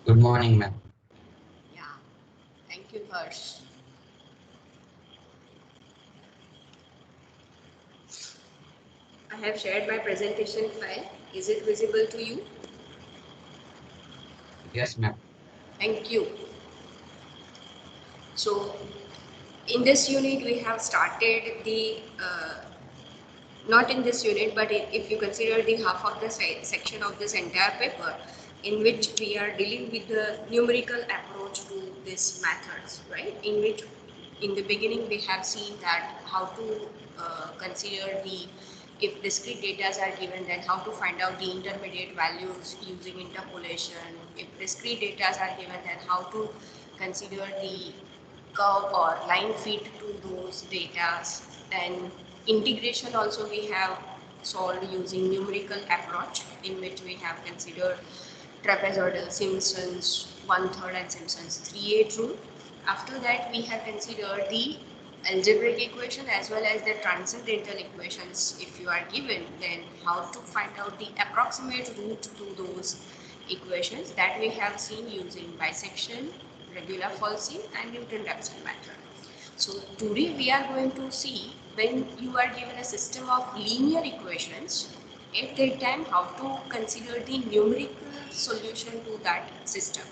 Good morning, ma'am. Yeah, thank you, Harsh. I have shared my presentation file. Is it visible to you? Yes, ma'am. Thank you. So, in this unit, we have started the not in this unit, but if you consider the half of the section of this entire paper, in which we are dealing with the numerical approach to these methods, right? In which, in the beginning, we have seen that how to consider the if discrete data are given, then how to find out the intermediate values using interpolation. If discrete data are given, then how to consider the curve or line fit to those data. Then integration also we have solved using numerical approach, in which we have considered trapezoidal, Simpson's 1/3 and Simpson's 3/8 rule. After that we have considered the algebraic equation as well as the transcendental equations. If you are given, then how to find out the approximate root to those equations, that we have seen using bisection, regular Folcy and Newton-Raphson method. So today we are going to see, when you are given a system of linear equations, at that time how to consider the numerical solution to that system.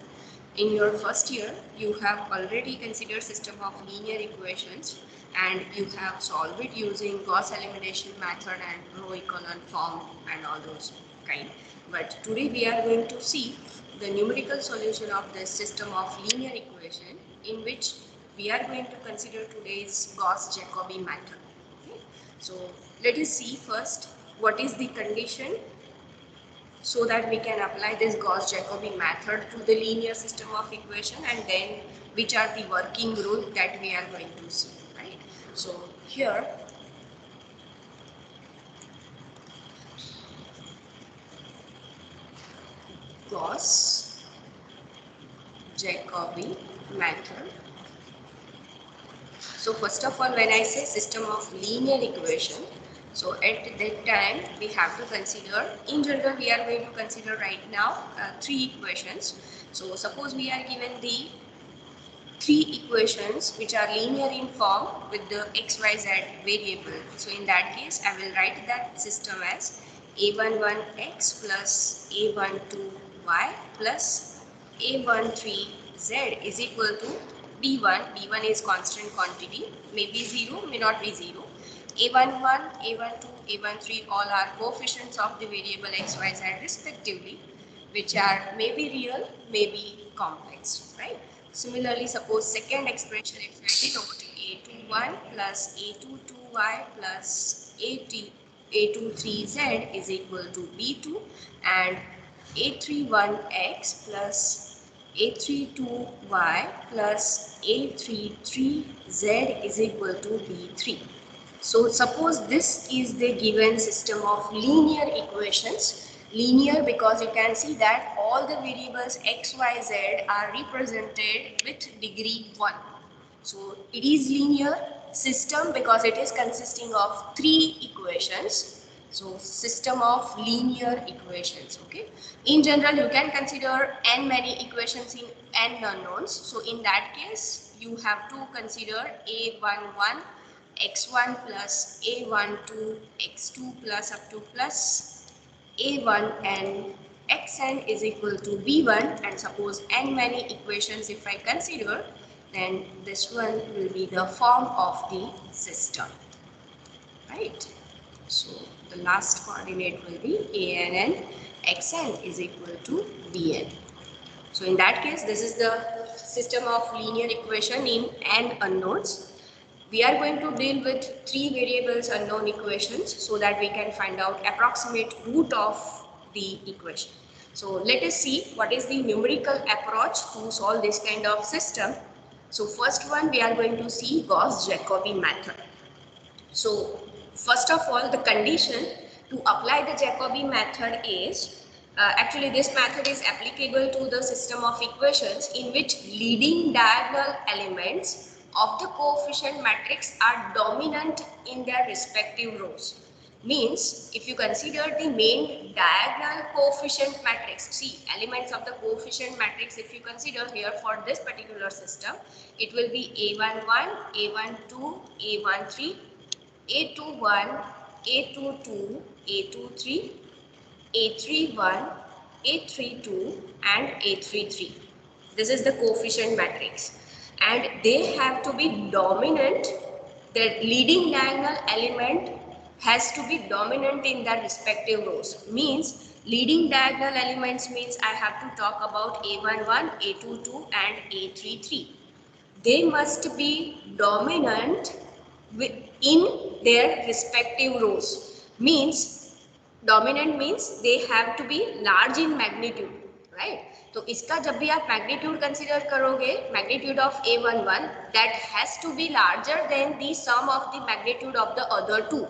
In your first year, you have already considered system of linear equations and you have solved it using Gauss elimination method and row echelon form and all those kind. But today we are going to see the numerical solution of this system of linear equation, in which we are going to consider today's Gauss-Jacobi method. Okay? So let us see first what is the condition, so that we can apply this Gauss-Jacobi method to the linear system of equation, and then which are the working rule that we are going to see, right? So here Gauss-Jacobi method. So first of all, when I say system of linear equation, so at that time we have to consider, in general we are going to consider right now three equations. So suppose we are given the three equations which are linear in form with the xyz variable. So in that case, I will write that system as a11x plus a12y plus a13z is equal to b1. b1 is constant quantity, may be 0, may not be 0. a11, a12, a13 all are coefficients of the variable xyz respectively, which are may be real, may be complex, right? Similarly, suppose second expression, if I denote a21 plus a22y plus a23z is equal to b2, and a31x plus a32y plus a33z is equal to b3. So suppose this is the given system of linear equations. Linear because you can see that all the variables x, y, z are represented with degree 1. So it is linear system because it is consisting of three equations. So system of linear equations. Okay. In general, you can consider n many equations in n unknowns. So in that case, you have to consider a11 x1 plus a12 x2 plus up to plus a1 and xn is equal to b1, and suppose n many equations if I consider, then this one will be the form of the system, right? So the last coordinate will be an xn is equal to bn. So in that case, this is the system of linear equation in n unknowns. We are going to deal with three variables unknown equations so that we can find out approximate root of the equation. So let us see what is the numerical approach to solve this kind of system. So first one, we are going to see Gauss-Jacobi method. So first of all, the condition to apply the Jacobi method is, actually this method is applicable to the system of equations in which leading diagonal elements of the coefficient matrix are dominant in their respective rows. Means if you consider the main diagonal coefficient matrix, see elements of the coefficient matrix, if you consider here for this particular system, it will be A11, A12, A13, A21, A22, A23, A31, A32 and A33. This is the coefficient matrix and they have to be dominant. The leading diagonal element has to be dominant in their respective rows. Means leading diagonal elements means I have to talk about A11, A22 and A33. They must be dominant in their respective rows. Means dominant means they have to be large in magnitude, right? तो इसका जब भी आप magnitude consider करोगे, magnitude of A11 that has to be larger than the sum of the magnitude of the other two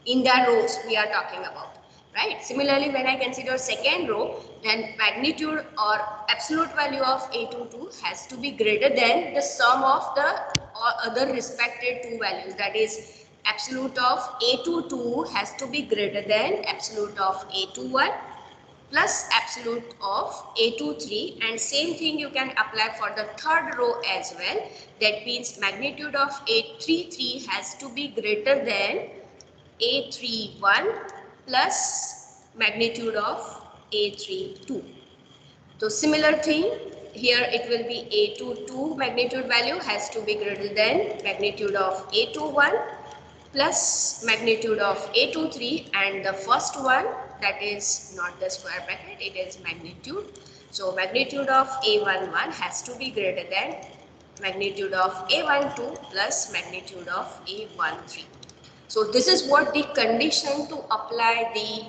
in their rows we are talking about, right? Similarly, when I consider second row, then magnitude or absolute value of A22 has to be greater than the sum of the other respected two values, that is absolute of A22 has to be greater than absolute of A21 plus absolute of A23, and same thing you can apply for the third row as well. That means magnitude of A33 has to be greater than A31 plus magnitude of A32. So similar thing here, it will be A22 magnitude value has to be greater than magnitude of A21 plus magnitude of A23, and the first one, that is not the square bracket, it is magnitude. So magnitude of A11 has to be greater than magnitude of A12 plus magnitude of A13. So this is what the condition to apply the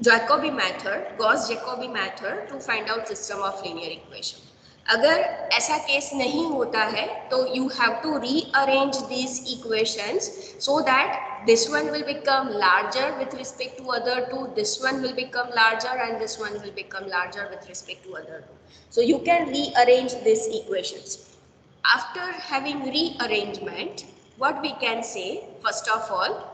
Jacobi method, Gauss-Jacobi method to find out system of linear equation. अगर ऐसा case नहीं होता है तो you have to rearrange these equations so that this one will become larger with respect to other two, this one will become larger and this one will become larger with respect to other two. So you can rearrange these equations. After having rearrangement, what we can say, first of all,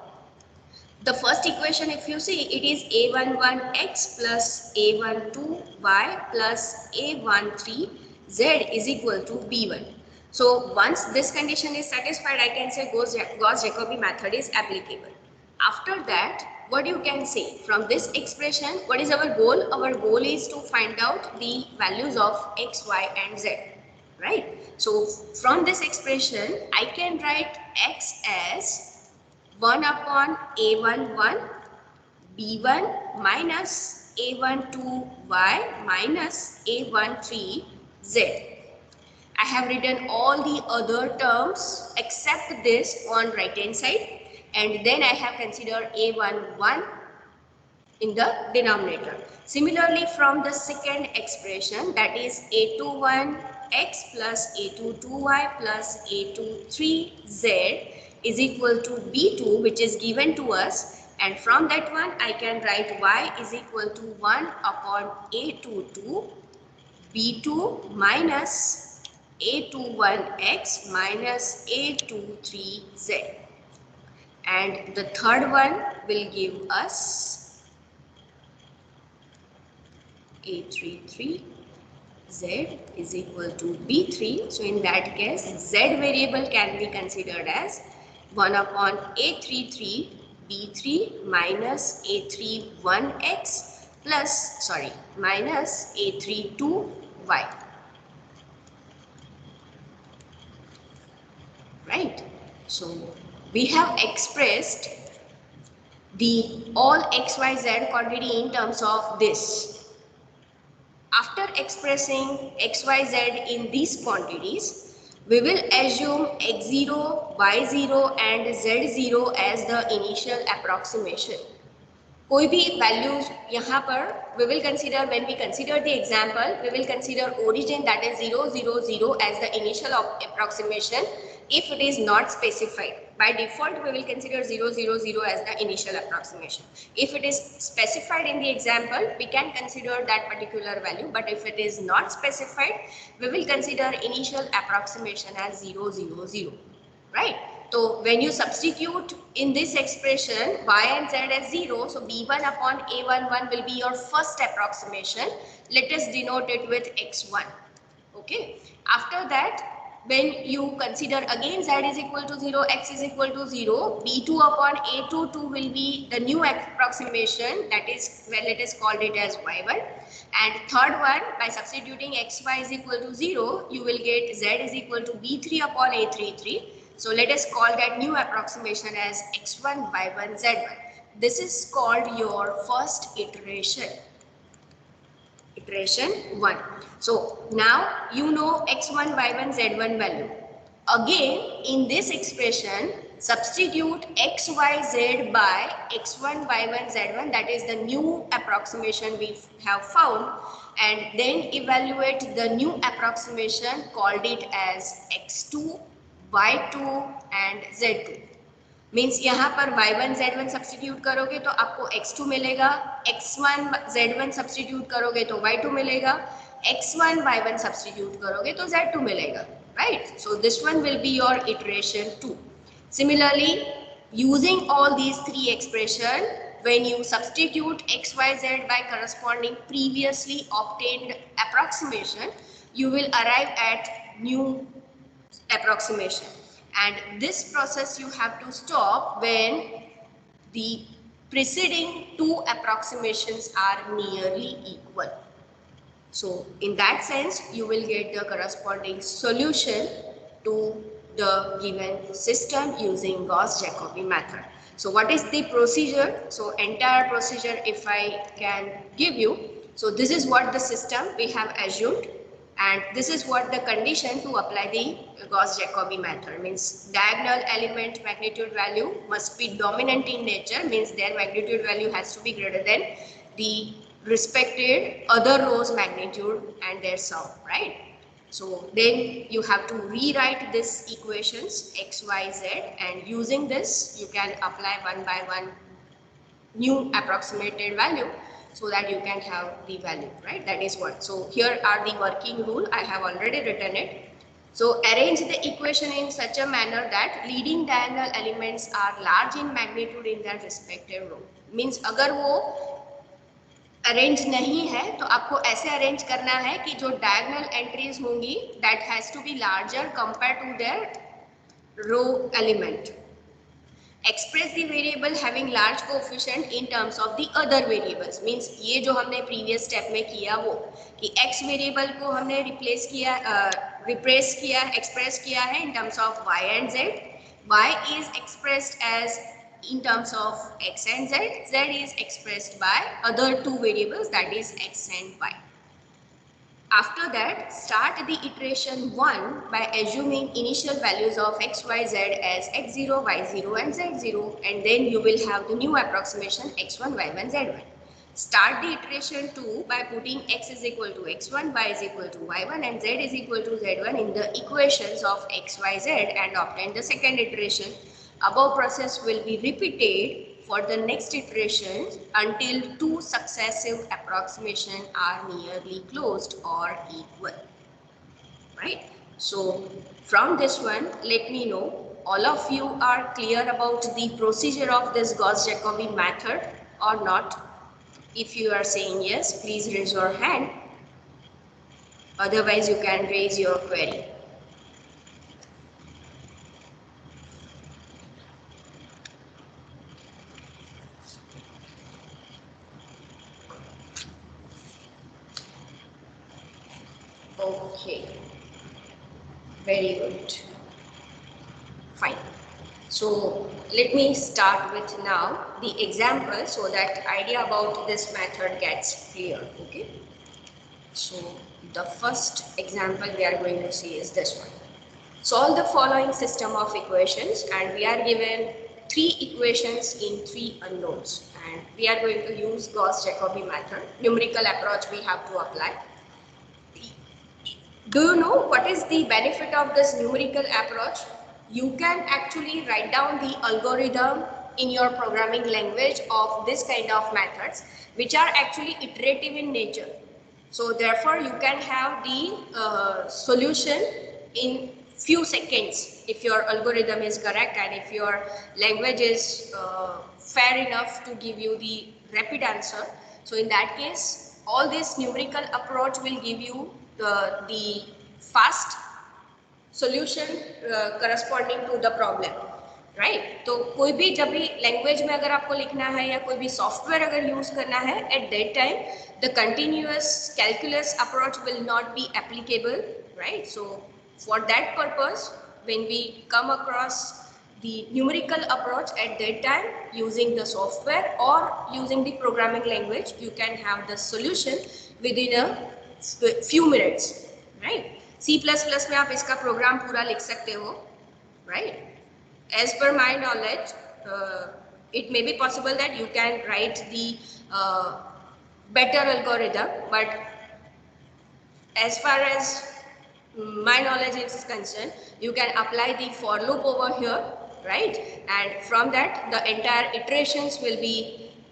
the first equation, if you see, it is A11x plus A12y plus A13z is equal to B1. So once this condition is satisfied, I can say Gauss-Jacobi method is applicable. After that, what you can say from this expression, what is our goal? Our goal is to find out the values of x, y and z, right? So from this expression, I can write x as 1 upon A11 B1 minus A12y minus A13z. I have written all the other terms except this on right hand side, and then I have considered A11 in the denominator. Similarly, from the second expression, that is A21x plus A22y plus A23z is equal to B2, which is given to us, and from that one I can write y is equal to 1 upon A22 B2 minus A21x minus A23z, and the third one will give us A33z is equal to B3. So in that case, z variable can be considered as 1 upon A33 B3 minus A31x minus A32y. Right? So we have expressed the all x, y, z quantity in terms of this. After expressing x, y, z in these quantities, we will assume x0, y0 and z0 as the initial approximation. कोई भी values यहाँ पर we will consider, when we consider the example, we will consider origin, that is 0, 0, 0 as the initial approximation if it is not specified. By default, we will consider 0, 0, 0 as the initial approximation. If it is specified in the example, we can consider that particular value, but if it is not specified, we will consider initial approximation as 0, 0, 0. Right? So when you substitute in this expression y and z as 0, so b1 upon a11 will be your first approximation. Let us denote it with x1. Okay. After that, when you consider again z is equal to 0, x is equal to 0, b2 upon a22 will be the new approximation, that is, well, let us call it as y1. And third one, by substituting xy is equal to 0, you will get z is equal to b3 upon a33. So let us call that new approximation as x1, y1, z1. This is called your first iteration. Iteration 1. So now you know x1, y1, z1 value. Again, in this expression, substitute x, y, z by x1, y1, z1. That is the new approximation we have found. And then evaluate the new approximation, called it as x2, y2 and z2. Means यहाँ पर y1 z1 substitute करोगे तो आपको x2 मिलेगा, x1 z1 substitute करोगे तो y2 मिलेगा, x1 y1 substitute करोगे तो z2 मिलेगा, right? So this one will be your iteration 2. Similarly, using all these three expressions, when you substitute x, y, z by corresponding previously obtained approximation, you will arrive at new approximation. And this process you have to stop when the preceding two approximations are nearly equal. So in that sense, you will get the corresponding solution to the given system using Gauss-Jacobi method. So what is the procedure? So entire procedure, if I can give you, so this is what the system we have assumed. And this is what the condition to apply the Gauss-Jacobi method, means diagonal element magnitude value must be dominant in nature, means their magnitude value has to be greater than the respected other rows magnitude and their sum, right? So then you have to rewrite this equations x, y, z, and using this you can apply one by one new approximated value, so that you can have the value, right? That is what. So here are the working rule. I have already written it. So arrange the equation in such a manner that leading diagonal elements are large in magnitude in their respective row. Means अगर वो arrange नहीं है तो आपको ऐसे arrange करना है कि जो diagonal entries होंगी that has to be larger compared to their row element. Express the variable having large coefficient in terms of the other variables. Means ये जो हमने previous step में किया वो कि x variable को हमने express किया है in terms of y and z. Y is expressed as in terms of x and z. Z is expressed by other two variables, that is x and y. After that, start the iteration 1 by assuming initial values of x, y, z as x0, y0 and z0, and then you will have the new approximation x1, y1, z1. Start the iteration 2 by putting x is equal to x1, y is equal to y1 and z is equal to z1 in the equations of x, y, z and obtain the second iteration. Above process will be repeated for the next iteration until two successive approximations are nearly closed or equal, right? So from this one, let me know all of you are clear about the procedure of this Gauss-Jacobi method or not. If you are saying yes, please raise your hand. Otherwise, you can raise your query. Okay, very good, fine. So let me start with now the example so that idea about this method gets clear, okay? So the first example we are going to see is this one. Solve the following system of equations and we are given three equations in three unknowns and we are going to use Gauss-Jacobi method. Numerical approach we have to apply. Do you know what is the benefit of this numerical approach? You can actually write down the algorithm in your programming language of this kind of methods, which are actually iterative in nature. So therefore, you can have the solution in few seconds if your algorithm is correct and if your language is fair enough to give you the rapid answer. So in that case, all this numerical approach will give you the fast solution corresponding to the problem, right. तो कोई भी जब भी language में अगर आपको लिखना है या कोई भी सॉफ्टवेयर अगर यूज करना है, eight that time the continuous calculus approach will not be applicable, right. So for that purpose when we come across the numerical approach, at that time using the software or using the programming language, you can have the solution within a few minutes, right. C++ में आप इसका programme पूरा लिख सकते हो, right. As per my knowledge, it may be possible that you can write the better algorithm, but as far as my knowledge is concerned, you can apply the for loop over here, right, and from that the entire iterations will be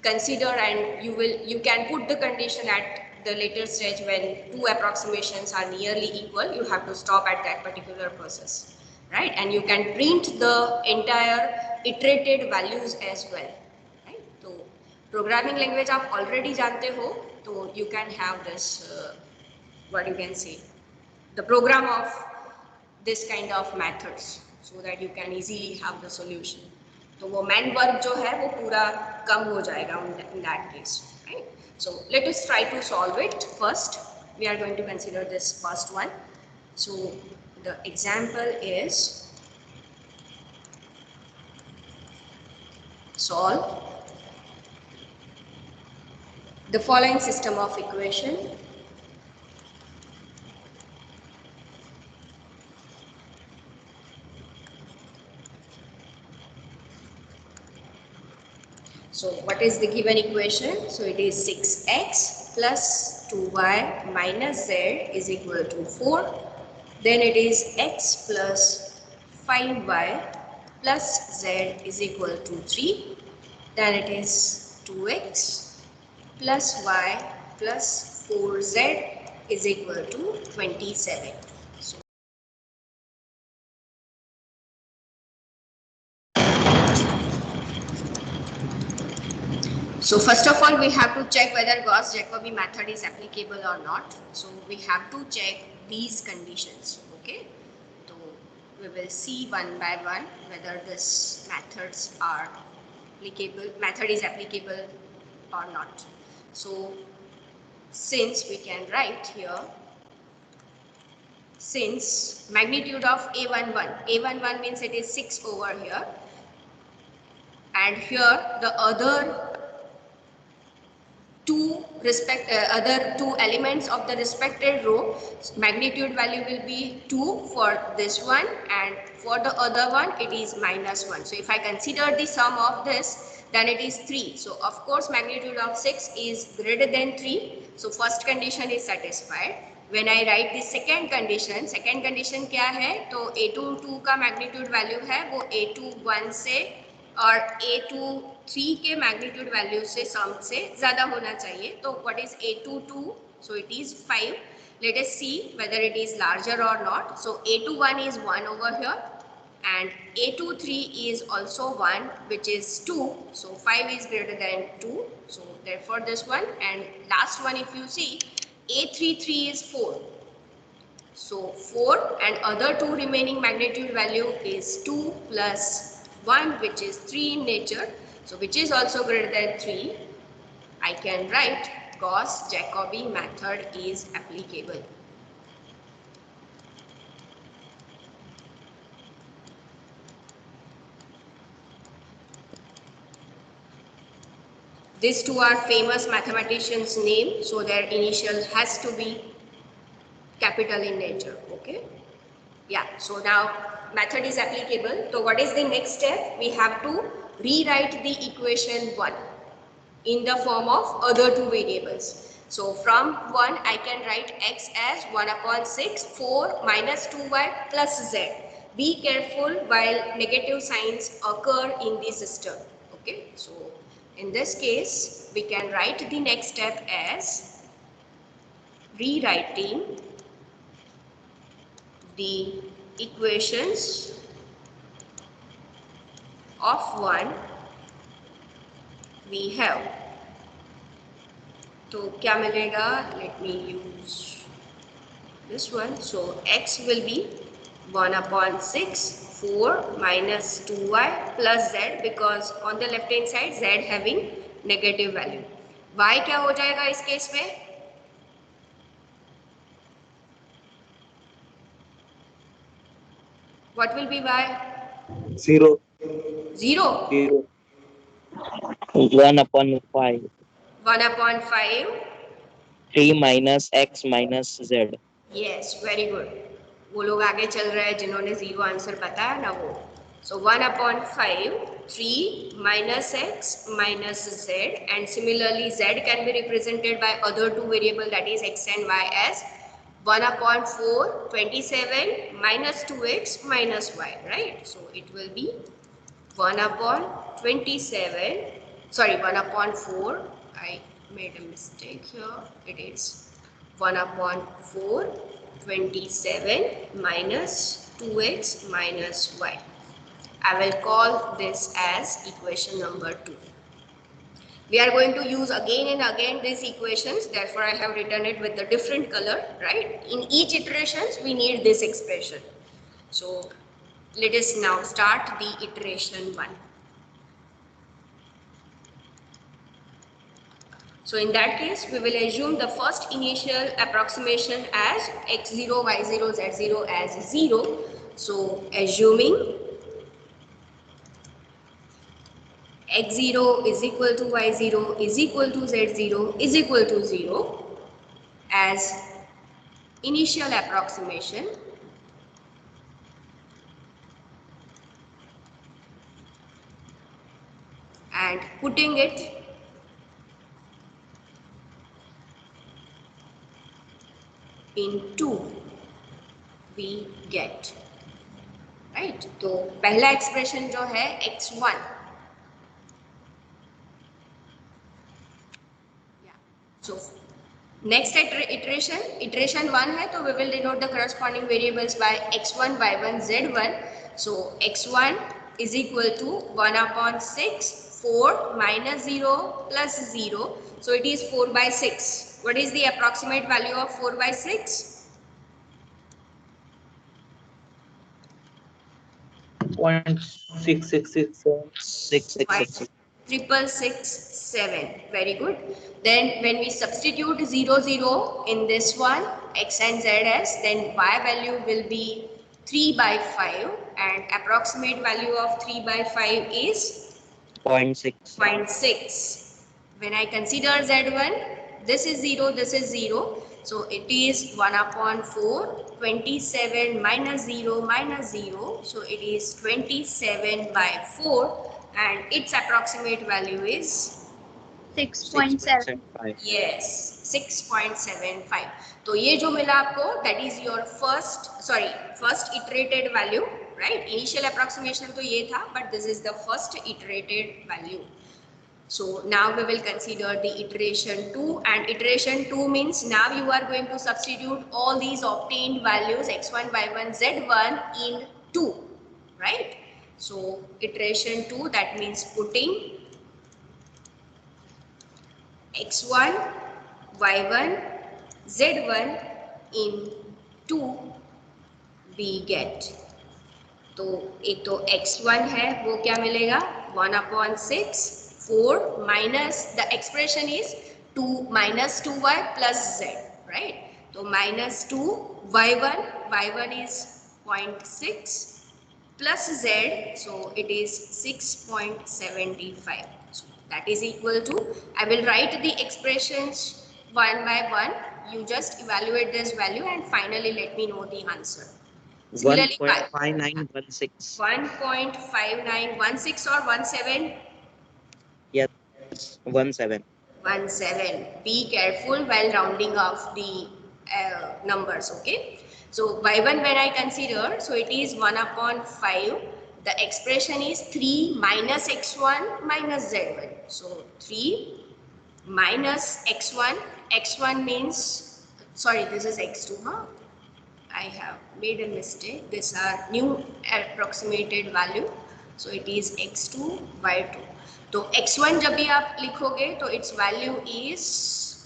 considered, and you can put the condition at the later stage when two approximations are nearly equal. You have to stop at that particular process, right, and you can print the entire iterated values as well, right. So programming language आप already जानते हो, तो you can have this what you can say, the program of this kind of methods, so that you can easily have the solution. तो वो man work जो है वो पूरा कम हो जाएगा in that case, right. So let us try to solve it. First we are going to consider this first one. So the example is solve the following system of equation. So what is the given equation? So it is 6x plus 2y minus z is equal to 4. Then it is x plus 5y plus z is equal to 3. Then it is 2x plus y plus 4z is equal to 27. So first of all, we have to check whether Gauss-Jacobi method is applicable or not. So we have to check these conditions. Okay. So we will see one by one whether this methods are applicable, method is applicable or not. So since we can write here, since magnitude of A11 means it is 6 over here, and here the other other two elements of the respected row, magnitude value will be 2 for this one, and for the other one it is -1. So if I consider the sum of this, then it is 3. So of course magnitude of 6 is greater than 3. So first condition is satisfied. When I write the second condition क्या है, तो A22 का magnitude value है वो A21 से और A23 के magnitude value से सम से ज़्यादा होना चाहिए. तो what is A22? So it is 5. Let us see whether it is larger और not. So A21 is 1 over here and A23 is also 1, which is 2. So 5 is greater than 2. So therefore this one, and last one if you see, A33 is 4. So 4 and other two remaining magnitude value is 2 plus 1, which is 3 in nature, so which is also greater than 3. I can write Gauss-Jacobi method is applicable. These two are famous mathematicians' name, so their initial has to be capital in nature. Okay. Yeah, so now method is applicable. So what is the next step? We have to rewrite the equation 1 in the form of other two variables. So from 1 I can write x as 1 upon 6 4 minus 2y plus z. Be careful while negative signs occur in the system. Okay, so in this case we can write the next step as rewriting the equations of 1 we have. तो क्या मिलेगा? Let me use this one. So x will be 1 upon 6 4 minus 2y plus z, because on the left hand side z having negative value. y क्या हो जाएगा इस case में? What will be y? 0. 0. 1 upon 5. 1 upon 5. 3 minus x minus z. Yes, very good. वो लोग आगे चल रहे हैं जिन्होंने 0 आंसर बताया ना वो. So 1 upon 5, 3 minus x minus z, and similarly z can be represented by other two variables, that is x and y, as 1 upon 4, 27 minus 2x minus y, right? So it will be 1 upon 27, sorry, 1 upon 4, I made a mistake here, it is 1 upon 4, 27 minus 2x minus y. I will call this as equation number 2. We are going to use again and again these equations, therefore I have written it with a different color, right? In each iterations we need this expression. So let us now start the iteration 1. So in that case, we will assume the first initial approximation as x0, y0, z0 as 0. So assuming x0 is equal to y0 is equal to z0 is equal to 0 as initial approximation, and putting it in 2 we get, right? तो पहला expression जो है x1, so next iteration 1 है तो we will denote the corresponding variables by x1, y1, z1. So x1 is equal to 1 upon 6, 4 minus 0 plus 0. So it is 4 by 6. What is the approximate value of 4 by 6? 0.6667. 667. Very good. Then when we substitute 0, 0 in this one, x and z as, then y value will be 3 by 5, and approximate value of 3 by 5 is 0.6. 0.6. When I consider z1, this is 0, this is 0. So it is 1 upon 4, 27 minus 0 minus 0. So it is 27 by 4, and its approximate value is 6.7. yes, 6.75. तो ये जो मिला आपको, that is your first iterated value, right? Initial approximation तो ये था, but this is the first iterated value. So now we will consider the iteration 2, and iteration 2 means now you are going to substitute all these obtained values x1, y1, z1 in 2, right? So iteration 2, that means putting x1, y1, z1 in 2 we get. तो एक तो x1 है वो क्या मिलेगा 1 upon 6 4 minus the expression is 2 minus 2y plus z, right? तो minus 2 y1 is 0.6 plus z, so it is 6.75. So that is equal to, I will write the expressions one by one. You just evaluate this value and finally let me know the answer. 1.5916. 1.5916 or 17? Yes, 17. 17. Be careful while rounding off the numbers, okay? So y1 when I consider, so it is 1 upon 5. The expression is 3 minus x1 minus z1. So 3 minus x1. x1 means, sorry, this is x2, huh? I have made a mistake. These are new approximated value. So it is x2 y2. तो x1 जब भी आप लिखोगे तो its value is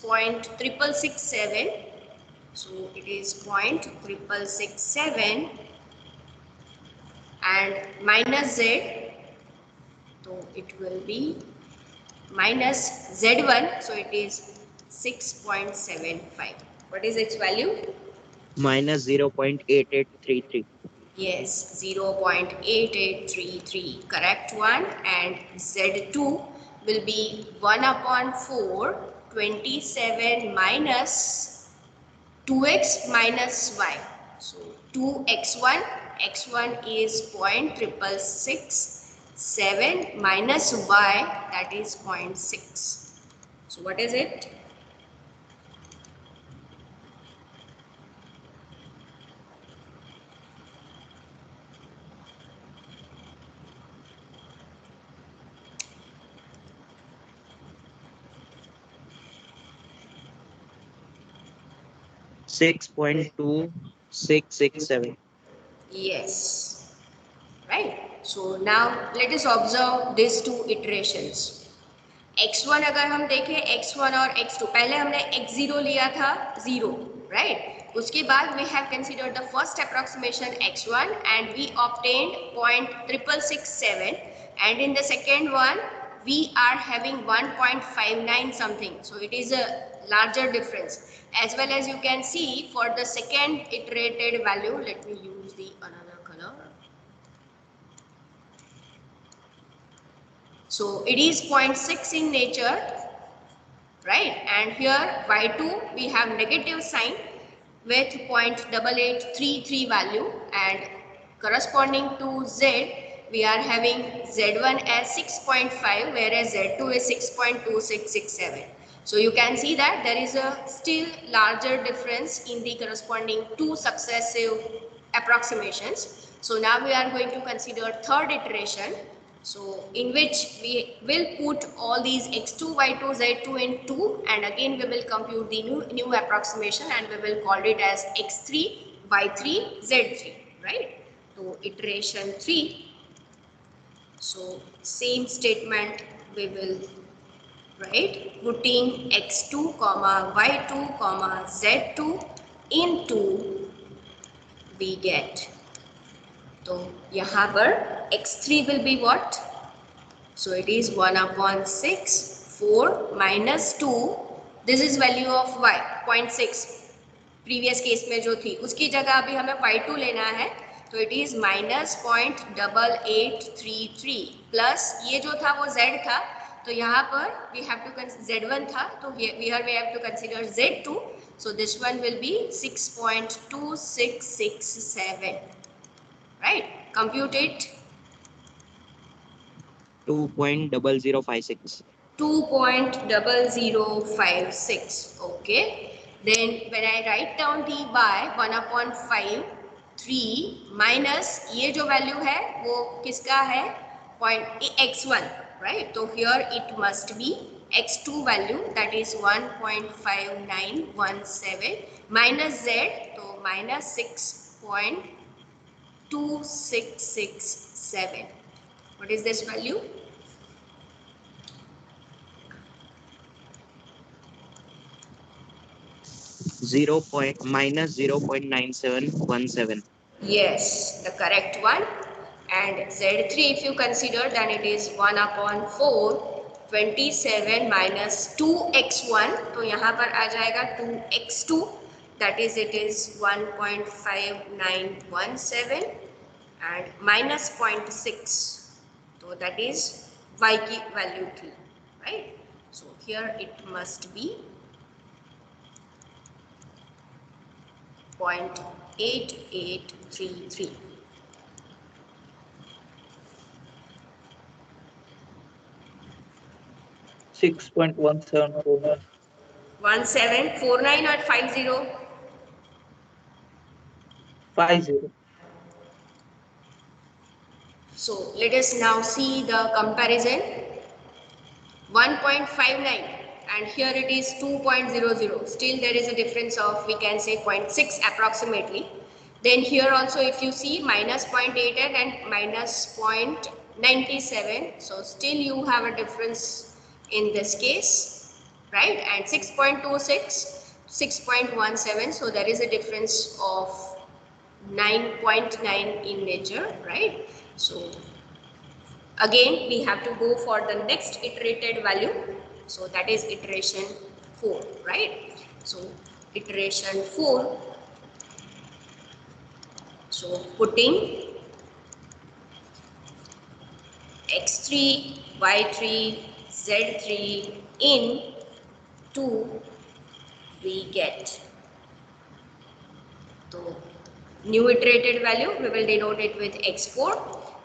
0.6667. So it is 0.6667 and minus z. So it will be minus z1. So it is 6.75. What is its value? minus 0.8833. Yes, 0.8833, correct one. And Z2 will be 1 upon 4, 27 minus 2x minus y. So 2x1, x1 is 0.6667 minus y, that is 0.6. So what is it? 6.2667. Yes. Right. So now let us observe these two iterations. x1 अगर हम देखें x1 और x2, पहले हमने x0 लिया था 0, right? उसके बाद we have considered the first approximation x1 and we obtained 0.6667, and in the second one we are having 1.59 something, so it is a larger difference. As well as you can see for the second iterated value, let me use the another color. So it is 0.6 in nature, right? And here y2 we have negative sign with 0.8833 value, and corresponding to z we are having z1 as 6.5 whereas z2 is 6.2667. So you can see that there is a still larger difference in the corresponding two successive approximations. So now we are going to consider third iteration. So in which we will put all these x2, y2, z2 in 2, and again we will compute the new approximation and we will call it as x3, y3, z3, right? So iteration 3. So same statement we will write, putting x2, y2, z2 into we get. तो यहाँ पर x3 will be what? So it is 1 upon 6, 4 minus 2. This is value of y, 0.6. Previous case में जो थी उसकी जगह अभी हमें y2 लेना है, तो it is minus 0.8833 plus ये जो था वो z था, तो यहाँ पर we have to z1 था, तो here we have to consider z2. So this one will be 6.2667. Right? Compute it. 2.0056. 2.0056. Okay. Then when I write down the y, 1 upon 5, 3 minus ये जो value है वो किसका है? x1, right? So here it must be x2 value, that is 1.5917 minus z, so minus 6.2667. What is this value? Minus 0.9717. Yes, the correct one. And Z3 if you consider, then it is 1 upon 4, 27 minus 2x1. तो यहाँ पर आ जाएगा 2x2, that is it is 1.5917 and minus 0.6. So that is y की value थी, right? So here it must be 0.8833. Six point 1749. 1749 or 50? 50. So let us now see the comparison. 1.59 and here it is 2.00. Still there is a difference of, we can say, 0.6 approximately. Then here also if you see minus 0.88 and minus 0.97, so still you have a difference in this case, right? And 6.26, 6.17, so there is a difference of 9.9 in nature, right? So again we have to go for the next iterated value, so that is iteration 4, right? So iteration 4, so putting x3, y3, z3 in 2, we get, so new iterated value we will denote it with x4,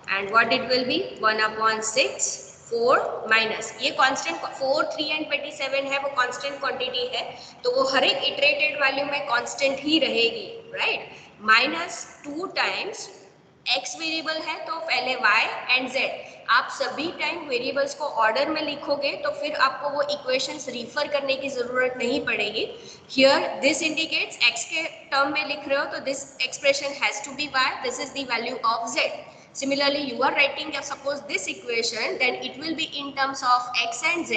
and what it will be 1 upon 6 4 minus, ये constant 4 3 and 27 है, वो constant quantity है, तो वो हर एक iterated value में constant ही रहेगी, right? Minus 2 times x variable है तो पहले y एंड z, आप सभी टाइम वेरिएबल्स को ऑर्डर में लिखोगे तो फिर आपको वो इक्वेशंस रिफर करने की जरूरत नहीं पड़ेगी. हियर दिस इंडिकेट्स x के टर्म में लिख रहे हो तो this expression has to be y, this is the value of z. Similarly, you are writing suppose this equation, then it will be in terms of x and z.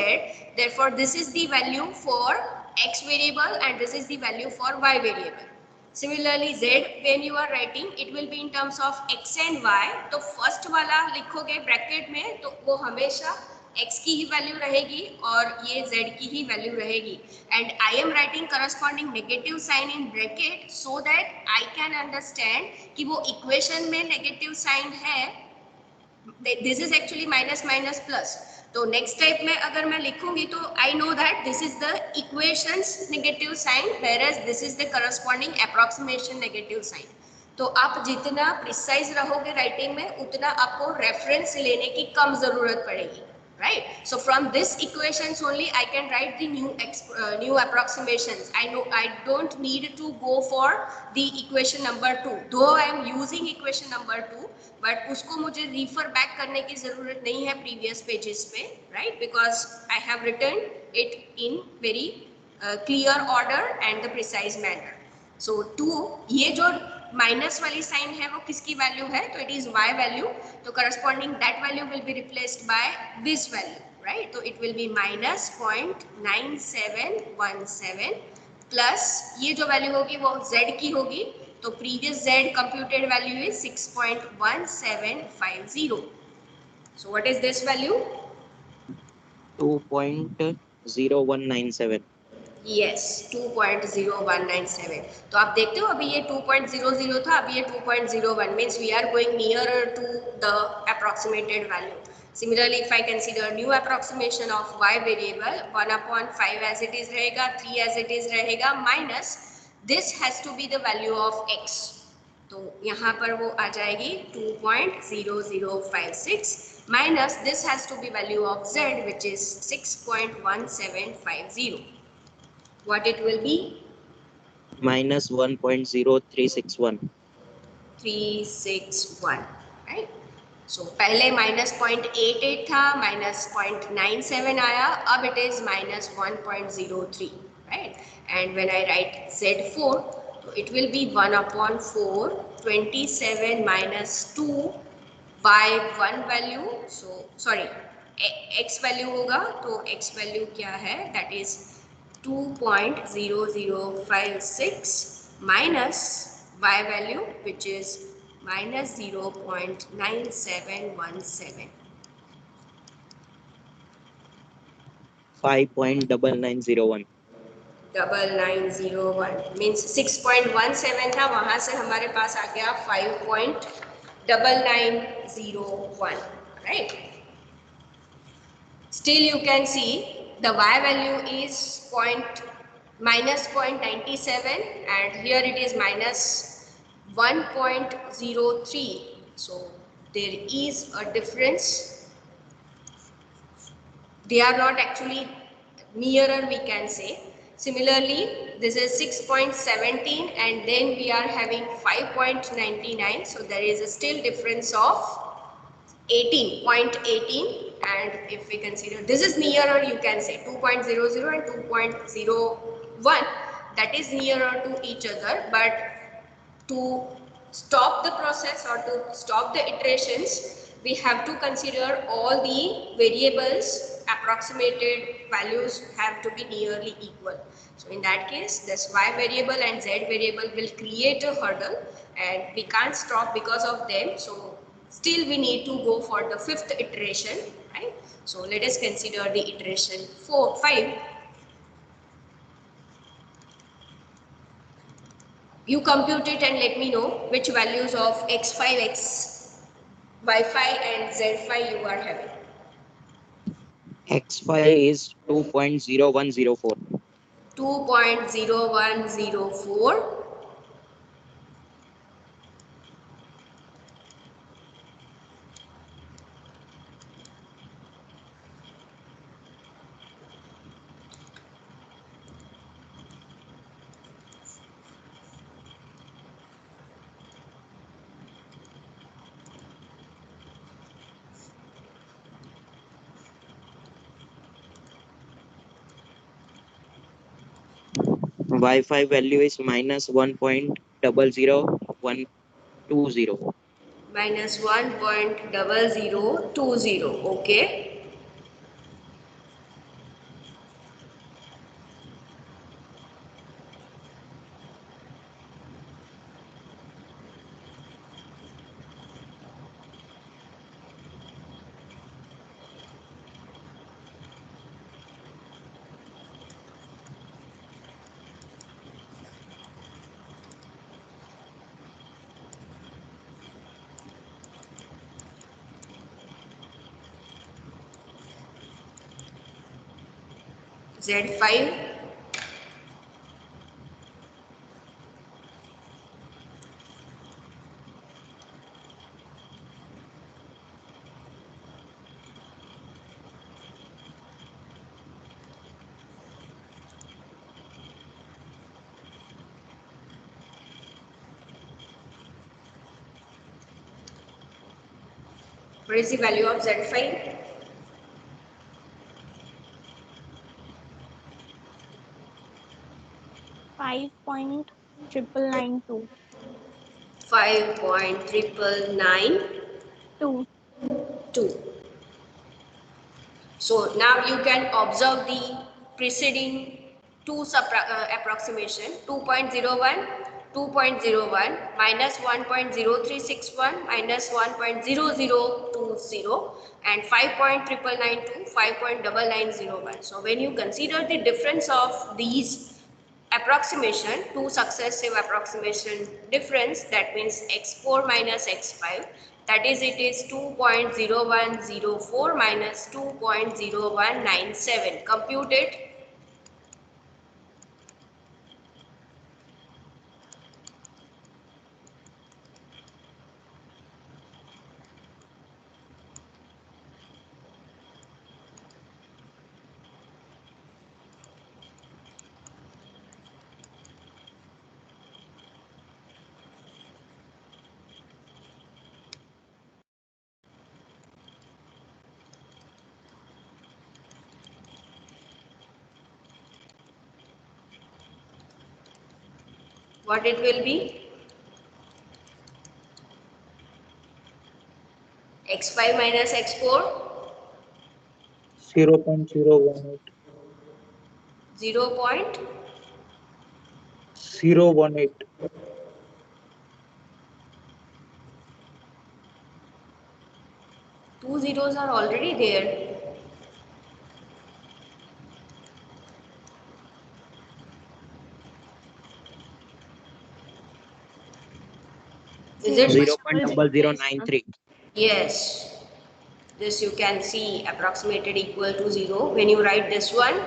Therefore, this is the value for x variable and this is the value for y variable. Similarly, z when you are writing, it will be in terms of x and y. तो first वाला लिखोगे bracket में तो वो हमेशा x की ही value रहेगी और ये z की ही वैल्यू रहेगी. And I am writing corresponding negative sign in bracket so that I can understand कि वो इक्वेशन में नेगेटिव साइन है, this is actually minus minus plus. तो नेक्स्ट टाइप में अगर मैं लिखूंगी तो I know that this is the equations negative sign, whereas this is the corresponding approximation negative sign. तो आप जितना प्रिसाइज रहोगे राइटिंग में उतना आपको रेफरेंस लेने की कम जरूरत पड़ेगी, right? So from this equations only I can write the new approximations. I don't need to go for the equation number 2, though I am using equation number 2, but उसको मुझे refer back करने की जरूरत नहीं है previous pages पे, right? Because I have written it in very clear order and the precise manner. So 2, ये जो माइनस वाली साइन है वो किसकी वैल्यू है, तो इट इज y वैल्यू, तो corresponding that value will be replaced by this value, right? तो it will be minus 0.9717 plus ये जो वैल्यू होगी वो z की होगी, तो previous z computed value is 6.1750. So what is this value? 2.0197. Yes, 2.0197. तो आप देखते हो अभी ये 2.00 था, अभी ये 2.01 means we are going nearer to the approximated value. Similarly, if I consider new approximation of y variable, 1 upon 5 as it is रहेगा, 3 as it is रहेगा, minus this has to be the value of x. तो यहाँ पर वो आ जाएगी 2.0056 minus this has to be value of z which is 6.1750. What it will be? Minus 1.0361. 361, right? So पहले minus 0.88 था, minus 0.97 आया, अब it is minus 1.03, right? And when I write Z4, so it will be 1 upon 4, 27 minus 2 by 1 value, so sorry, x value होगा, तो x value क्या है? That is 2.0056 minus y value which is minus 0.9717. 5.9901. 9901 means 6.17 था, वहां से हमारे पास आ गया 5.9901, right? Still you can see the y value is minus 0.97 and here it is minus 1.03, so there is a difference. They are not actually nearer, we can say. Similarly, this is 6.17 and then we are having 5.99, so there is a still difference of 0.18, and if we consider this is nearer, you can say 2.00 and 2.01, that is nearer to each other, but to stop the process or to stop the iterations, we have to consider all the variables approximated values have to be nearly equal. So in that case, this y variable and z variable will create a hurdle and we can't stop because of them. So still we need to go for the fifth iteration, right? So let us consider the iteration 5. You compute it and let me know which values of x5, y5 and z5 you are having. X5 is 2.0104. 2.0104. Y5 value is minus 1.00120. Minus 1.0020. Okay. Z5. What is the value of Z5? 5.992. 5.992. 2. So now you can observe the preceding two approximation 2.01, 2.01 minus 1.0361 minus 1.0020 and 5.992, 5.9901. So when you consider the difference of these approximation, two successive approximation difference, that means x4 minus x5, that is it is 2.0104 minus 2.0197. Compute it. What it will be? x5 minus x4 0.018. 0.018. 018. Two zeros are already there. Is it? 0.0093. Yes. This you can see approximated equal to 0. When you write this one,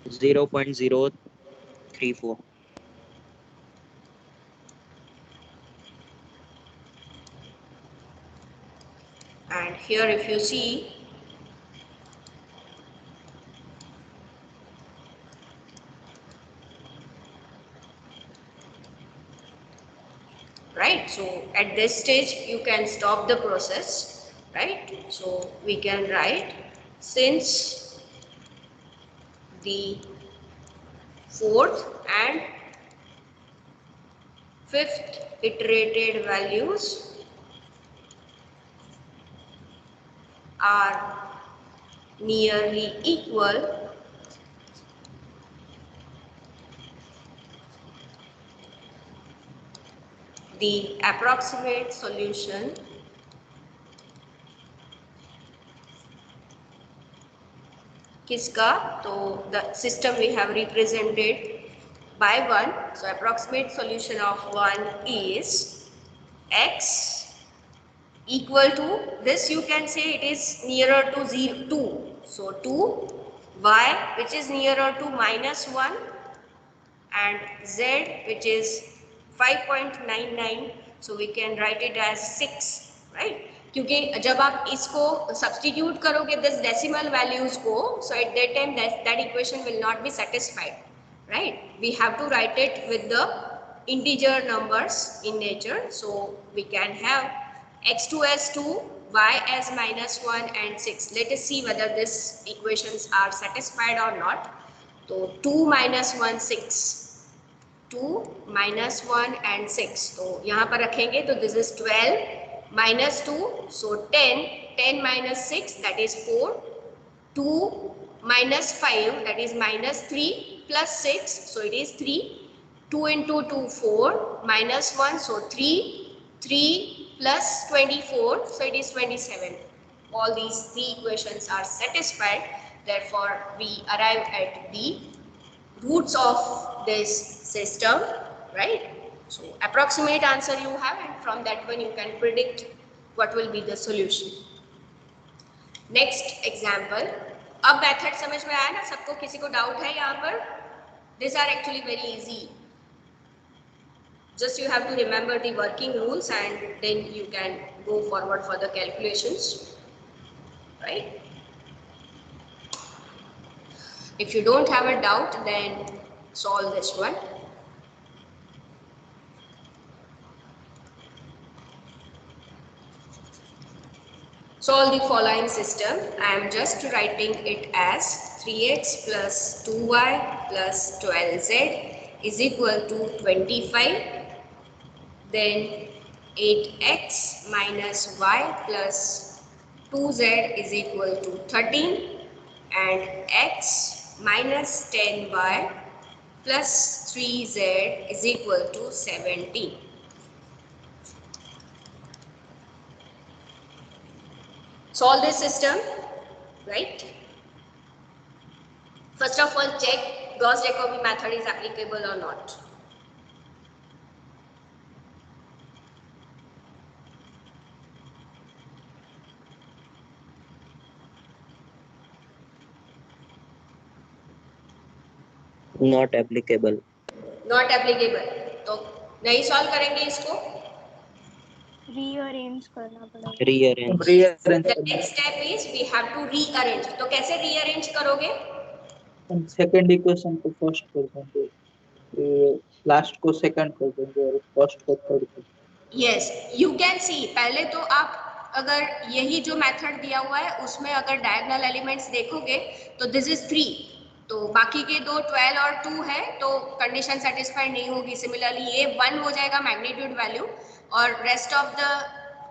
0.034. and here if you see, right? So at this stage you can stop the process, right? So we can write, since the fourth and fifth iterated values are nearly equal the approximate solution किसका, तो the system we have represented by 1, so approximate solution of 1 is x equal to this, you can say it is nearer to 0 2, so 2 y which is nearer to -1 and z which is 5.99, so we can write it as 6, right? क्योंकि जब आप इसको substitute करोगे this decimal values को, so at that time that equation will not be satisfied, right? We have to write it with the integer numbers in nature, so we can have x2 as 2, y as -1 and 6. Let us see whether these equations are satisfied or not. So 2 minus 1 6, 2 minus 1 and 6, तो यहाँ पर रखेंगे तो this is 12 minus 2, so 10, 10 minus 6 that is 4, 2 minus 5 that is minus 3 plus 6, so it is 3, 2 into 2 4 minus 1, so 3, 3 plus 24, so it is 27. All these three equations are satisfied, therefore we arrive at the roots of this system, right? So approximate answer you have, and from that one you can predict what will be the solution. Next example. अब method समझ में आया ना सबको, किसी को doubt है यहाँ पर? These are actually very easy. Just you have to remember the working rules and then you can go forward for the calculations, right? If you don't have a doubt, then solve this one. Solve the following system. I am just writing it as 3x plus 2y plus 12z is equal to 25. Then 8x minus y plus 2z is equal to 13 and x minus 10y plus 3z is equal to 17. Solve this system, right? First of all, check Gauss-Jacobi method is applicable or not. Not applicable. Not applicable. तो नहीं solve करेंगे इसको. rearrange करना पड़ेगा. Rearrange. The next step is we have to rearrange. तो कैसे rearrange करोगे? Second equation को फर्स्ट कर देंगे, लास्ट को सेकंड कर देंगे और फर्स्ट को थर्ड कर देंगे. Yes, you can see. पहले तो आप अगर यही जो मेथड दिया हुआ है उसमें अगर डायगोनल एलिमेंट्स देखोगे तो दिस इज 3, तो बाकी के दो 12 और 2 है तो कंडीशन सेटिस्फाइड नहीं होगी. सिमिलरली ये 1 हो जाएगा मैग्नीट्यूड वैल्यू और rest of the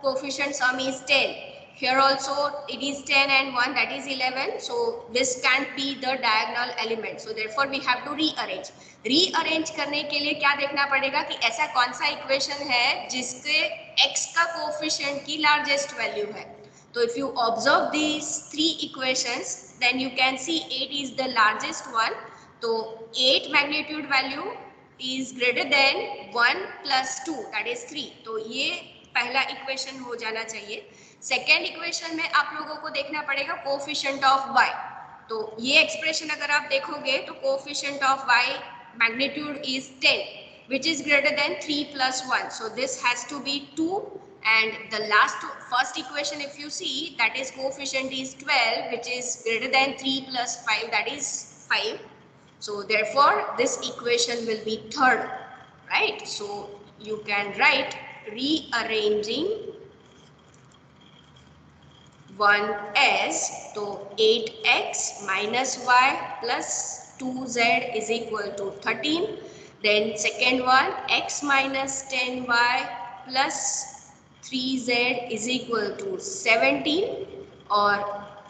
coefficient some is 10. Here also it is 10 and 1, that is 11, so this can't be the diagonal element, so therefore we have to rearrange. Rearrange करने के लिए क्या देखना पड़ेगा कि ऐसा कौन सा इक्वेशन है जिसके x का कोफिशिएंट की लार्जेस्ट वैल्यू है. तो if you observe these three equations then you can see 8 is the largest one, तो 8 magnitude value is greater than 1 plus 2 that is 3, तो ये पहला इक्वेशन हो जाना चाहिए. सेकेंड इक्वेशन में आप लोगों को देखना पड़ेगा कोफिशिएंट ऑफ y, तो ये एक्सप्रेशन अगर आप देखोगे तो coefficient of y magnitude is 10 which is greater than 3 plus 1, so this has to be 2, and the first equation if you see that is coefficient is 12 which is greater than 3 plus 5 that is 5, so therefore this equation will be third, right? So you can write rearranging 1 as, तो 8x minus y plus 2z is equal to 13, Then second one, x minus 10y plus 3z is equal to 17, or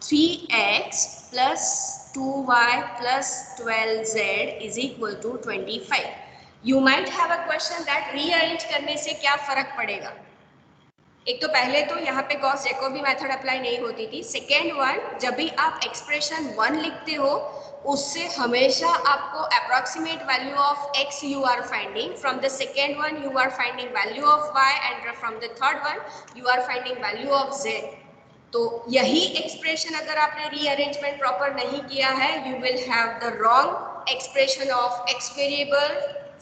3x plus 2y plus 12z is equal to 25. You might have a question that rearrange करने से क्या फर्क पड़ेगा? एक तो पहले तो यहाँ पे गॉस जैकोबी मेथड अप्लाई नहीं होती थी. सेकेंड वन, जब भी आप एक्सप्रेशन 1 लिखते हो उससे हमेशा आपको approximate value of x you are finding, from the second one you are finding value of y, and from the third one you are finding value of z. तो यही एक्सप्रेशन अगर आपने रीअरेंजमेंट प्रॉपर नहीं किया है, you will have the wrong expression of x variable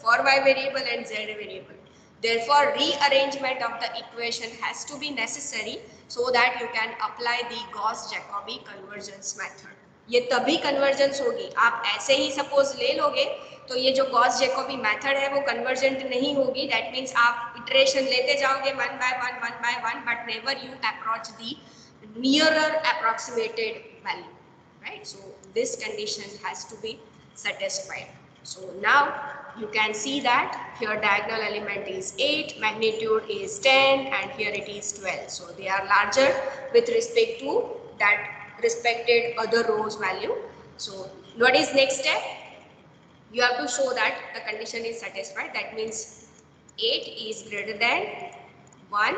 for y variable and z variable. Therefore, rearrangement of the equation has to be necessary so that you can apply the Gauss-Jacobi convergence method. ये तभी convergence होगी. आप ऐसे ही suppose ले लोगे तो ये जो Gauss-Jacobi method है वो convergent नहीं होगी. That means आप iteration लेते जाओगे one by one, but never you approach the nearer approximated value, right? So this condition has to be satisfied. So now you can see that here diagonal element is 8, magnitude is 10, and here it is 12. So they are larger with respect to that respected other rows value. So what is next step? You have to show that the condition is satisfied. That means 8 is greater than 1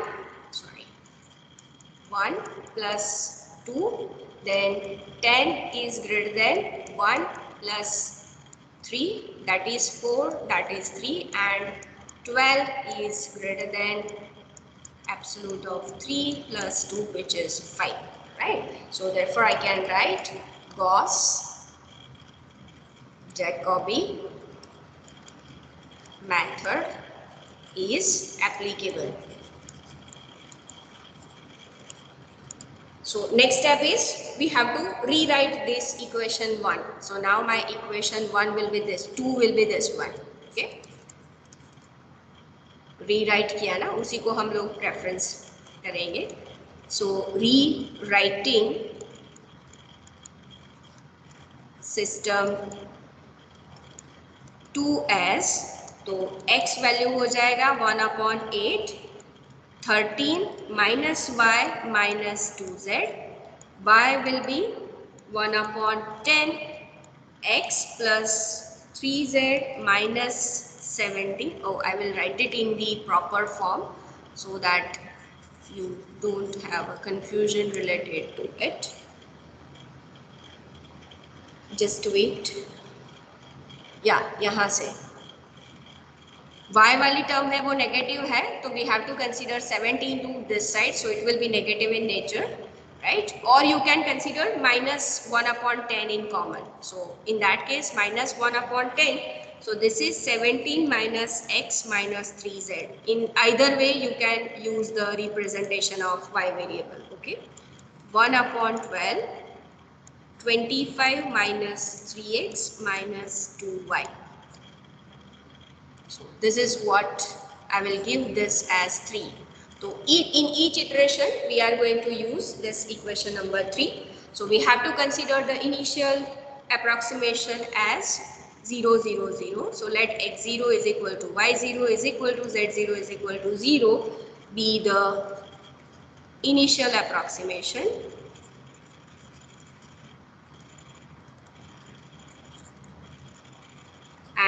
plus 2, then 10 is greater than 1 plus 3, that is 4, that is 3, and 12 is greater than absolute of 3 plus 2, which is 5, right? So therefore I can write Gauss-Jacobi method is applicable. So next step is we have to rewrite this equation 1. So now my equation 1 will be this, 2 will be this one. Okay, rewrite किया ना, उसी को हम लोग reference करेंगे. So rewriting system 2s, तो x value हो जाएगा 1/8, 13 minus y minus 2z, y will be 1/10 x plus 3z minus 70. Oh, I will write it in the proper form so that you don't have a confusion related to it. Just wait. Yeah, यहाँ से y वाली term है वो negative है, तो we have to consider 17 to this side, so it will be negative in nature, right? Or you can consider minus 1/10 in common. So in that case minus 1/10, so this is 17 minus x minus 3z. In either way you can use the representation of y variable. Okay, 1/12, 25 minus 3x minus 2y. So this is what I will give this as 3. So in each iteration we are going to use this equation number 3. So we have to consider the initial approximation as 0, 0, 0. So let x0 is equal to y0 is equal to z0 is equal to 0 be the initial approximation.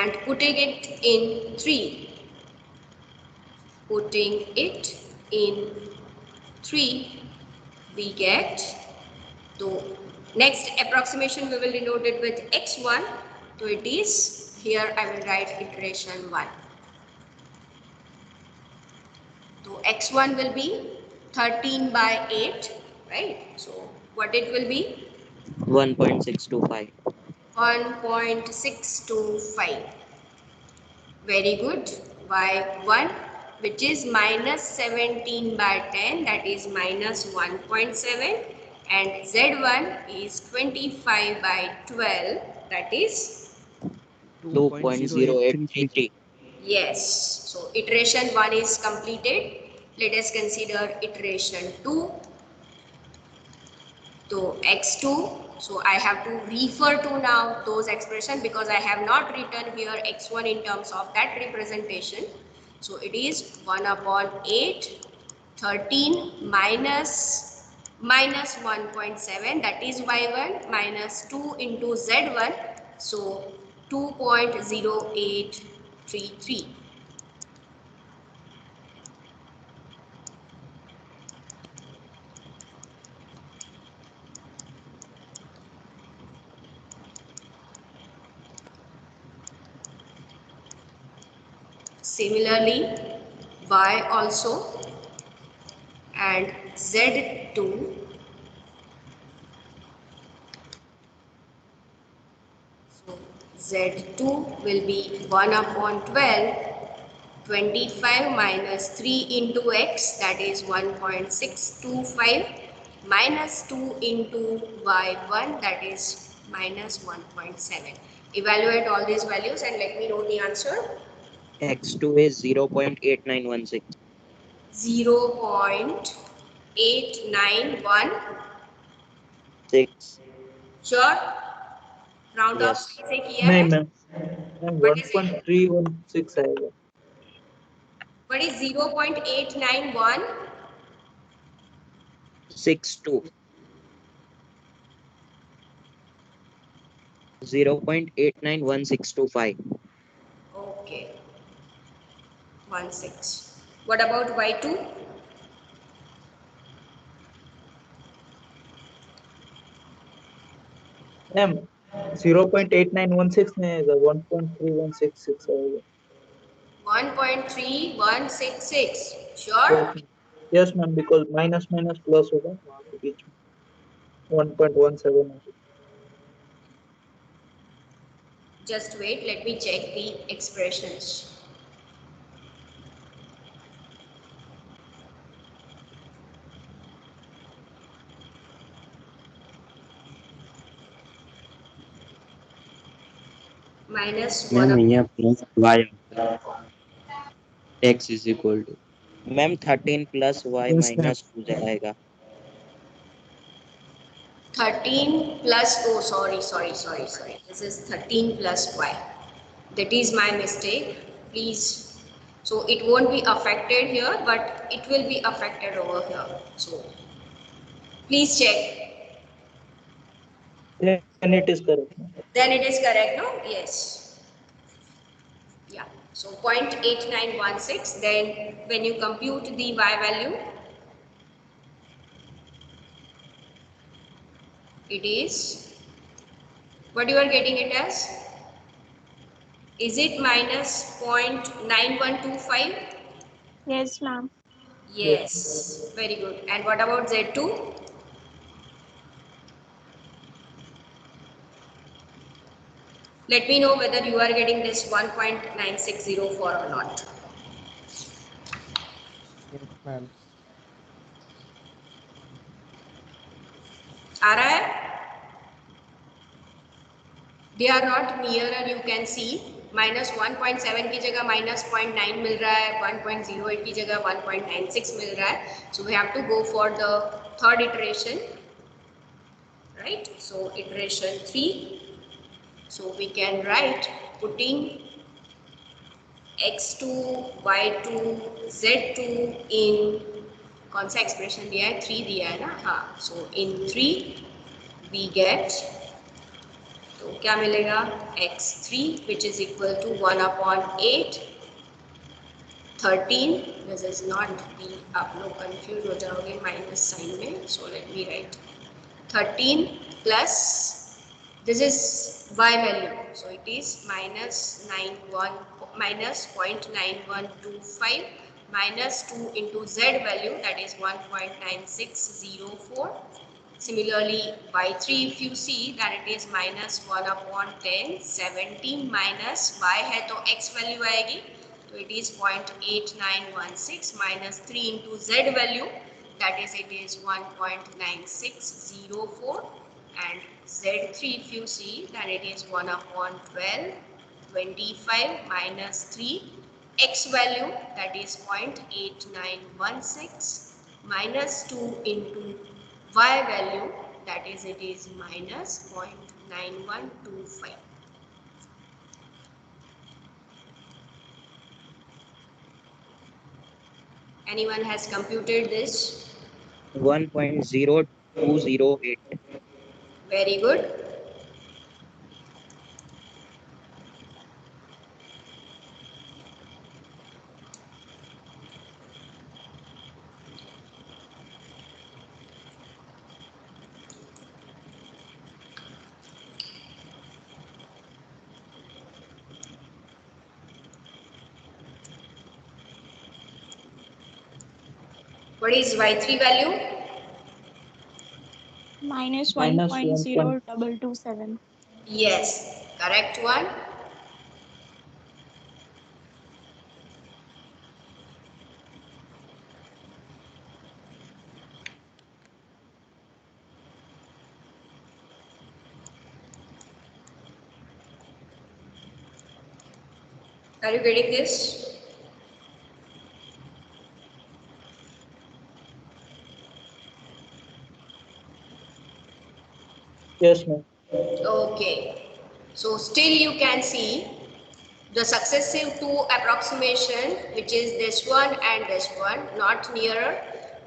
And putting it in 3, we get, so next approximation we will denote it with x1, so it is, here I will write iteration 1. So x1 will be 13/8, right? So what it will be? 1.625. 1.625. Very good. y1, which is minus 17/10, that is minus 1.7, and z1 is 25/12, that is 2.0833. yes. So iteration 1 is completed. Let us consider iteration 2. So x2, so I have to refer to now those expression because I have not written here x1 in terms of that representation. So it is 1 upon 8, 13 minus 1.7, that is y1, minus 2 into z1, so 2.0833. Similarly, y also, and z2, so z2 will be 1 upon 12, 25 minus 3 into x, that is 1.625, minus 2 into y1, that is minus 1.7. Evaluate all these values and let me know the answer. X2 is 0.8916. 0.891. 6. Sure? Round of Yes. सही से किया नहीं है? Ma'am, ma'am What is it? 1.316 आएगा. What is 0.891? 62. 0.891625. Okay, 16. What about y2? Ma'am 0.8916 नहीं आएगा, 1.3166 आएगा. 1.3166. Sure? Yes ma'am, because minus minus plus होगा वहाँ पे बीच में 1.17 होगा. Just wait, let me check the expressions. Minus 1 ma'am upon यहाँ plus Y X is equal to ma'am 13 प्लस y Yes, ma'am. माइनस 2 आएगा. 13 plus, oh sorry, this is 13 plus y. That is my mistake, please. So it won't be affected here, but it will be affected over here. So please check. Then it is correct. Then it is correct, no? Yes. Yeah. So 0.8916. Then when you compute the y value, it is, what you are getting it as? Is it minus 0.9125? Yes, ma'am. Yes. Very good. And what about Z2? Let me know whether you are getting this 1.9604 or not. Yes, ma'am. आ रहा है? They are not nearer, you can see. Minus 1.7 की जगह minus 0.9 मिल रहा है, 1.08 की जगह 1.96 मिल रहा है. So we have to go for the third iteration, right? So iteration 3. So we can write putting x2, y2, z2 in, कौन सा एक्सप्रेशन दिया है? 3 दिया है ना? हाँ. So in 3 we get, तो क्या मिलेगा? x3 which is equal to 1 upon 8, 13. This is not b, आप लोग कंफ्यूज हो जाओगे माइनस साइन में. So let me write 13 plus, this is y value, so it is minus 0.9125 minus 2 into z value, that is 1.9604. Similarly, y3, if you see, that it is minus 1 upon 10, 17 minus y है तो x value आएगी, तो it is 0.8916 minus 3 into z value, that is it is 1.9604, and z3, if you see, that it is 1 upon 12, 25 minus 3, x value, that is 0.8916 minus 2 into y value, that is it is minus 0.9125. Anyone has computed this? 1.0208. Very good. What is Y3 value? Minus Minus 1.0227. Yes, correct one. Are you getting this? Yes, ma'am. Okay. So still you can see the successive two approximation, which is this one and this one, not nearer.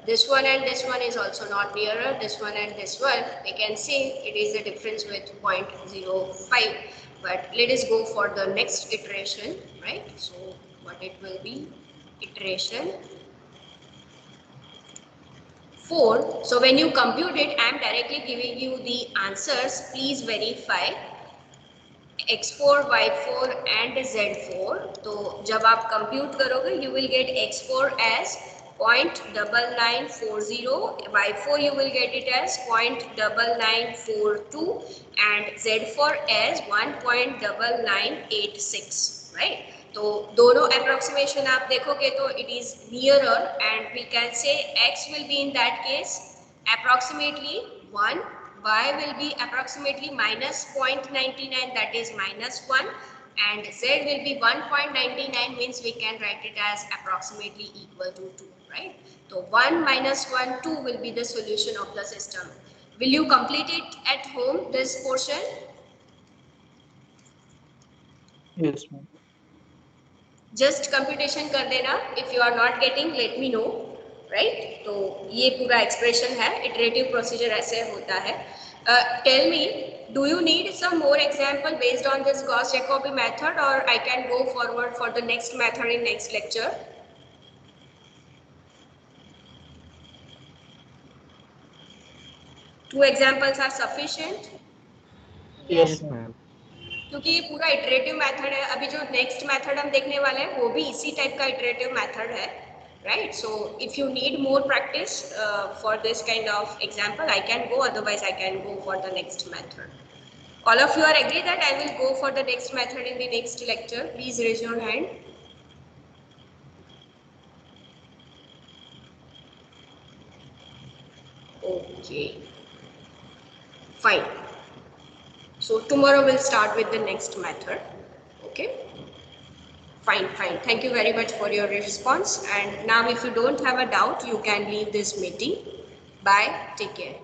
This one and this one is also not nearer. This one and this one, we can see it is a difference with 0.05. But let us go for the next iteration, right? So what it will be? Iteration 4. So when you compute it, I am directly giving you the answers. Please verify. x4, y4 and z4. तो जब आप compute करोगे, you will get x4 as 0.9940, y4 you will get it as 0.9942 and z4 as 1.9986, right? तो दोनों approximation आप देखोगे तो it is nearer and we can say x will be in that case approximately 1, y will be approximately minus 0.99, that is minus 1, and z will be 1.99, means we can write it as approximately equal to 2, right? So 1 minus 1, 2 will be the solution of the system. Will you complete it at home, this portion? Yes, ma'am. Just computation कर देना. If you are not getting, let me know, right? तो ये पूरा expression है, iterative procedure ऐसे होता है. Tell me, do you need some more example based on this Gauss-Jacobi method, or I can go forward for the next method in next lecture? Two examples are sufficient. Yes, Yes, ma'am. ma'am. क्योंकि ये पूरा iterative method है. अभी जो next method हम देखने वाले हैं वो भी इसी टाइप का इटरेटिव मेथड है, right? So if you need more practice for this kind of example, I can go, otherwise I can go for the next method. All of you are agree that I will go for the next method in the next lecture? Please raise your hand. Okay, fine. So tomorrow we'll start with the next method. Okay, fine. Thank you very much for your response. And now if you don't have a doubt, you can leave this meeting. Bye, take care.